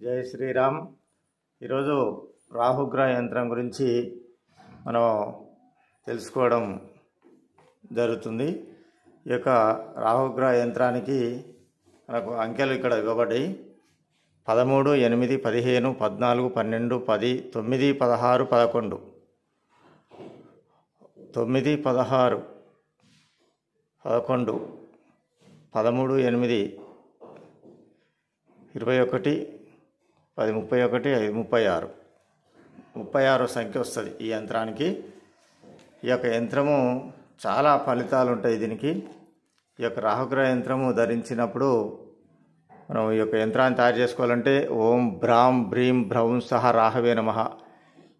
జై శ్రీరామ్. ఈరోజు రాహుగ్రహ యంత్రం గురించి మనం తెలుసుకోవడం జరుగుతుంది. ఈ యొక్క రాహుగ్రహ యంత్రానికి మనకు అంకెలు ఇక్కడ ఇవ్వబడ్డాయి. 13, 8, 15, 14, 12, 10, 9, 16, 11, 9, 16, 11, 13, 8, 21, 10, 31, 5, 36 సంఖ్య వస్తుంది ఈ యంత్రానికి. ఈ యొక్క యంత్రము చాలా ఫలితాలు ఉంటాయి దీనికి. ఈ యొక్క రాహుగ్రహ యంత్రము ధరించినప్పుడు మనం ఈ యొక్క యంత్రాన్ని తయారు చేసుకోవాలంటే ఓం భ్రాం భ్రీం భ్రౌం సహ రాహవే నమః.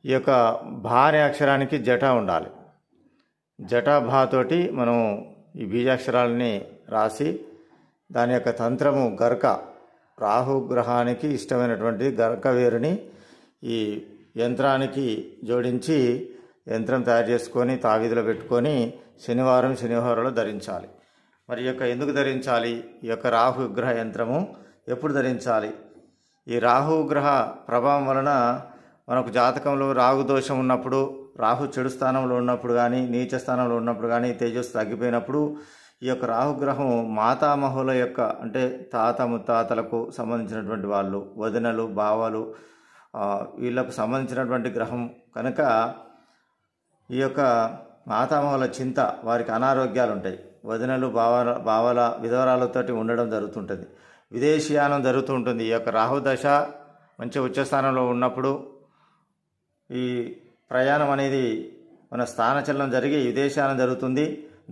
ఈ యొక్క భా అనే అక్షరానికి జట ఉండాలి. జటా భాతోటి మనం ఈ బీజాక్షరాలని రాసి దాని యొక్క తంత్రము గర్క, రాహుగ్రహానికి ఇష్టమైనటువంటి గర్క వేరుని ఈ యంత్రానికి జోడించి యంత్రం తయారు చేసుకొని తావీదులో పెట్టుకొని శనివారంలో ధరించాలి. మరి ఈ యొక్క ఎందుకు ధరించాలి? ఈ యొక్క రాహుగ్రహ యంత్రము ఎప్పుడు ధరించాలి? ఈ రాహుగ్రహ ప్రభావం వలన మనకు జాతకంలో రాహు దోషం ఉన్నప్పుడు, రాహు చెడు స్థానంలో ఉన్నప్పుడు కానీ, నీచ స్థానంలో ఉన్నప్పుడు కానీ, తేజస్సు తగ్గిపోయినప్పుడు ఈ యొక్క రాహుగ్రహం మాతామహుల యొక్క అంటే తాత ముత్తాతలకు సంబంధించినటువంటి వాళ్ళు, వదినలు, బావలు, వీళ్ళకు సంబంధించినటువంటి గ్రహం కనుక ఈ యొక్క మాతామహుల చింత, వారికి అనారోగ్యాలు ఉంటాయి. వదినలు, బావల విధవరాలతోటి ఉండడం జరుగుతుంటుంది. విదేశీయానం జరుగుతూ ఉంటుంది. ఈ యొక్క రాహుదశ మంచి ఉచ్చస్థానంలో ఉన్నప్పుడు ఈ ప్రయాణం అనేది మన స్థానచలనం జరిగి విదేశానం జరుగుతుంది.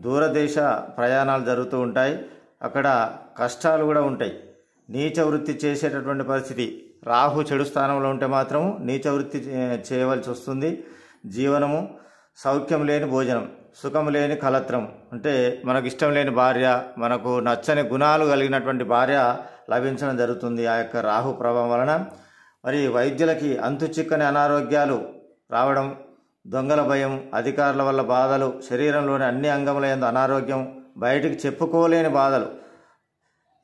దూరదేశ ప్రయాణాలు జరుగుతూ ఉంటాయి. అక్కడ కష్టాలు కూడా ఉంటాయి. నీచ వృత్తి చేసేటటువంటి పరిస్థితి. రాహు చెడు స్థానంలో ఉంటే మాత్రం నీచ వృత్తి చేయవలసి వస్తుంది. జీవనము, సౌఖ్యం లేని భోజనం, సుఖం లేని కలత్రం, అంటే మనకు ఇష్టం లేని భార్య, మనకు నచ్చని గుణాలు కలిగినటువంటి భార్య లభించడం జరుగుతుంది ఆ యొక్క రాహు ప్రభావం వలన. మరి వైద్యులకి అంతు చిక్కని అనారోగ్యాలు రావడం, దొంగల భయం, అధికారుల వల్ల బాధలు, శరీరంలోని అన్ని అంగముల యందు అనారోగ్యం, బయటికి చెప్పుకోలేని బాధలు,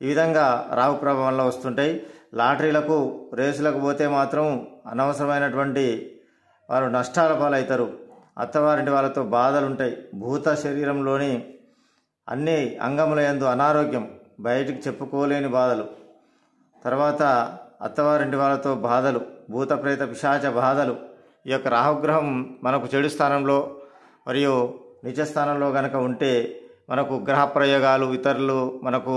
ఈ విధంగా రాహు ప్రభావం వల్ల వస్తుంటాయి. లాటరీలకు, రేసులకు పోతే మాత్రం అనవసరమైనటువంటి వారు నష్టాల పాలవుతారు. అత్తవారింటి వాళ్ళతో బాధలు ఉంటాయి. భూత శరీరంలోని అన్ని అంగముల యందు అనారోగ్యం, బయటికి చెప్పుకోలేని బాధలు, తర్వాత అత్తవారింటి వాళ్ళతో బాధలు, భూత ప్రేత పిశాచ బాధలు. ఈ యొక్క రాహుగ్రహం మనకు చెడు స్థానంలో మరియు నిజ స్థానంలో కనుక ఉంటే మనకు గ్రహ ప్రయోగాలు, ఇతరులు మనకు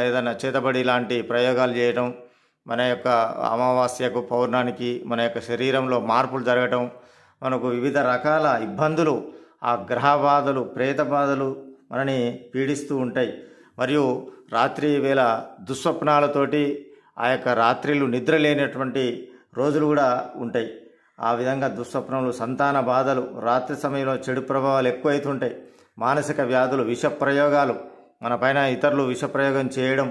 ఏదైనా చేతబడి లాంటి ప్రయోగాలు చేయడం, మన యొక్క అమావాస్యకు, పౌర్ణానికి మన యొక్క శరీరంలో మార్పులు జరగటం, మనకు వివిధ రకాల ఇబ్బందులు, ఆ గ్రహ బాధలు, ప్రేత బాధలు మనని పీడిస్తూ ఉంటాయి. మరియు రాత్రి వేళ దుస్వప్నాలతోటి ఆ యొక్క రాత్రిలు నిద్ర లేనటువంటి రోజులు కూడా ఉంటాయి. ఆ విధంగా దుస్వప్నములు, సంతాన బాధలు, రాత్రి సమయంలో చెడు ప్రభావాలు ఎక్కువైతుంటాయి. మానసిక వ్యాధులు, విష ప్రయోగాలు, మన పైన ఇతరులు విషప్రయోగం చేయడం,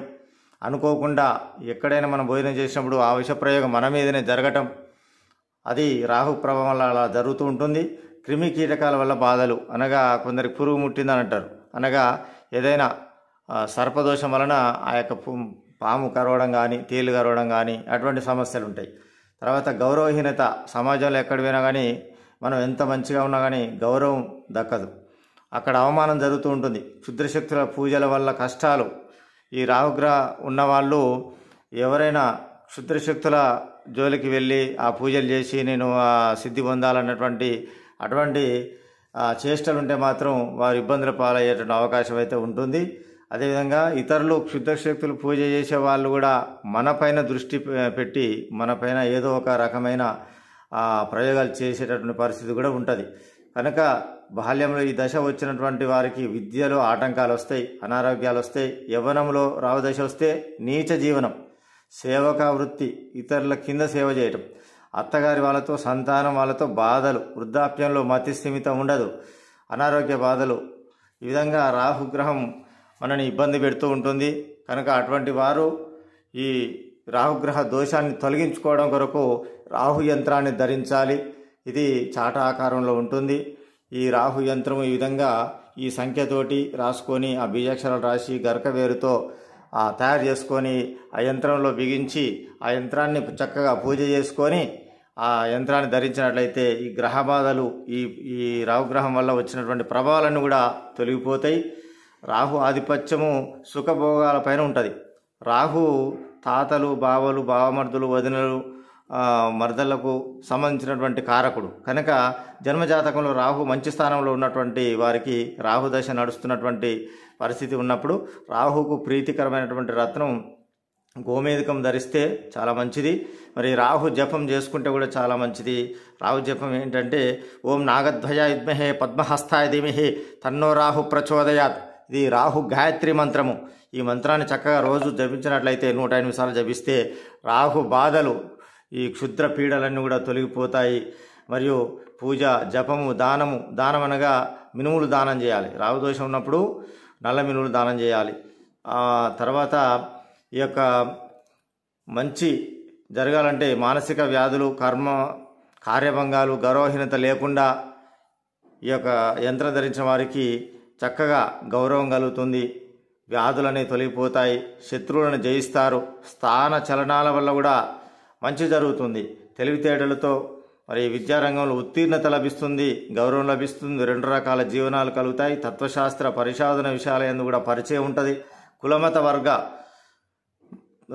అనుకోకుండా ఎక్కడైనా మనం భోజనం చేసినప్పుడు ఆ విషప్రయోగం మన మీదనే జరగటం, అది రాహు ప్రభావం వల్ల అలా జరుగుతూ ఉంటుంది. క్రిమి కీటకాల వల్ల బాధలు, అనగా కొందరికి పురుగు ముట్టిందని అంటారు, అనగా ఏదైనా సర్పదోషం వలన ఆ యొక్క పాము కరవడం కానీ, తేలు కరవడం కానీ అటువంటి సమస్యలు ఉంటాయి. తర్వాత గౌరవహీనత, సమాజంలో ఎక్కడ పోయినా కానీ మనం ఎంత మంచిగా ఉన్నా కానీ గౌరవం దక్కదు, అక్కడ అవమానం జరుగుతూ ఉంటుంది. క్షుద్రశక్తుల పూజల వల్ల కష్టాలు. ఈ రాహుగ్రహ ఉన్నవాళ్ళు ఎవరైనా క్షుద్రశక్తుల జోలికి వెళ్ళి ఆ పూజలు చేసి నేను ఆ సిద్ధి పొందాలన్నటువంటి అటువంటి చేష్టలు ఉంటే మాత్రం వారు ఇబ్బందుల పాలయ్యేటువంటి అవకాశం అయితే ఉంటుంది. అదేవిధంగా ఇతరులు క్షుద్రశక్తులు పూజ చేసే వాళ్ళు కూడా మనపైన దృష్టి పెట్టి మనపైన ఏదో ఒక రకమైన ప్రయోగాలు చేసేటటువంటి పరిస్థితి కూడా ఉంటుంది. కనుక బాల్యంలో ఈ దశ వచ్చినటువంటి వారికి విద్యలో ఆటంకాలు వస్తాయి, అనారోగ్యాలు వస్తాయి. యవ్వనంలో రావు దశ వస్తే నీచ జీవనం, సేవకా వృత్తి, ఇతరుల కింద సేవ చేయటం, అత్తగారి వాళ్ళతో, సంతానం వాళ్ళతో బాధలు, వృద్ధాప్యంలో మతి స్థిమితం ఉండదు, అనారోగ్య బాధలు. ఈ విధంగా రాహుగ్రహం మనని ఇబ్బంది పెడుతూ ఉంటుంది. కనుక అటువంటి వారు ఈ రాహుగ్రహ దోషాన్ని తొలగించుకోవడం కొరకు రాహు యంత్రాన్ని ధరించాలి. ఇది చాట ఆకారంలో ఉంటుంది. ఈ రాహు యంత్రం ఈ విధంగా ఈ సంఖ్యతోటి రాసుకొని ఆ బీజాక్షరాలు రాసి గరక వేరుతో తయారు చేసుకొని ఆ యంత్రంలో బిగించి ఆ యంత్రాన్ని చక్కగా పూజ చేసుకొని ఆ యంత్రాన్ని ధరించినట్లయితే ఈ గ్రహ బాధలు ఈ రాహుగ్రహం వల్ల వచ్చినటువంటి ప్రభావాలన్నీ కూడా తొలగిపోతాయి. రాహు ఆధిపత్యము సుఖభోగాల పైన ఉంటుంది. రాహు తాతలు, బావలు, బావమర్దులు, వదినలు, మర్దలకు సంబంధించినటువంటి కారకుడు కనుక జన్మజాతకంలో రాహు మంచి స్థానంలో ఉన్నటువంటి వారికి రాహు దశ నడుస్తున్నటువంటి పరిస్థితి ఉన్నప్పుడు రాహుకు ప్రీతికరమైనటువంటి రత్నం గోమేధికం ధరిస్తే చాలా మంచిది. మరి రాహు జపం చేసుకుంటే కూడా చాలా మంచిది. రాహు జపం ఏంటంటే ఓం నాగధ్వజ విద్మహే పద్మహస్తాయ ధీమహి తన్నో రాహు ప్రచోదయాత్. ఇది రాహు గాయత్రి మంత్రము. ఈ మంత్రాన్ని చక్కగా రోజు జపించినట్లయితే 108 సార్లు జపిస్తే రాహు బాధలు, ఈ క్షుద్ర పీడలన్నీ కూడా తొలగిపోతాయి. మరియు పూజ, జపము, దానం అనగా మినుములు దానం చేయాలి. రాహు దోషం ఉన్నప్పుడు నల్ల మినుములు దానం చేయాలి. తర్వాత ఈ యొక్క మంచి జరగాలంటే మానసిక వ్యాధులు, కార్యభంగాలు, గౌరవహీనత లేకుండా ఈ యొక్క యంత్రం ధరించిన వారికి చక్కగా గౌరవం కలుగుతుంది. వ్యాధులనే తొలగిపోతాయి. శత్రువులను జయిస్తారు. స్థాన చలనాల వల్ల కూడా మంచి జరుగుతుంది. తెలివితేటలతో మరి విద్యారంగంలో ఉత్తీర్ణత లభిస్తుంది, గౌరవం లభిస్తుంది. 2 రకాల జీవనాలు కలుగుతాయి. తత్వశాస్త్ర పరిశోధన విషయాల యందు కూడా పరిచయం ఉంటుంది. కులమత వర్గ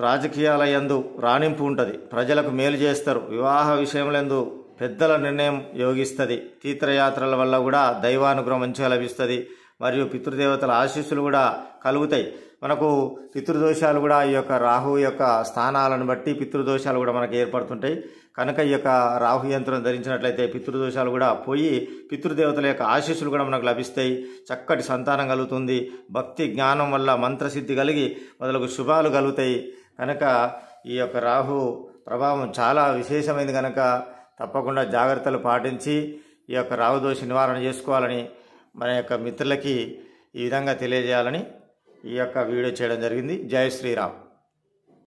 రాజకీయాల యందు రాణింపు ఉంటుంది. ప్రజలకు మేలు చేస్తారు. వివాహ విషయంలో పెద్దల నిర్ణయం యోగిస్తుంది. తీర్థయాత్రల వల్ల కూడా దైవానుగ్రహం మంచిగా లభిస్తుంది. మరియు పితృదేవతల ఆశీస్సులు కూడా కలుగుతాయి. మనకు పితృదోషాలు కూడా ఈ యొక్క రాహు యొక్క స్థానాలను బట్టి పితృదోషాలు కూడా మనకు ఏర్పడుతుంటాయి. కనుక ఈ యొక్క రాహు యంత్రం ధరించినట్లయితే పితృదోషాలు కూడా పోయి పితృదేవతల యొక్క ఆశీస్సులు కూడా మనకు లభిస్తాయి. చక్కటి సంతానం కలుగుతుంది. భక్తి జ్ఞానం వల్ల మంత్రసిద్ధి కలిగి మొదలగు శుభాలు కలుగుతాయి. కనుక ఈ యొక్క రాహు ప్రభావం చాలా విశేషమైనది. కనుక తప్పకుండా జాగ్రత్తలు పాటించి ఈ యొక్క రాహుదోష నివారణ చేసుకోవాలని మన యొక్క మిత్రులకి ఈ విధంగా తెలియజేయాలని ఈ యొక్క వీడియో చేయడం జరిగింది. జై శ్రీరామ్.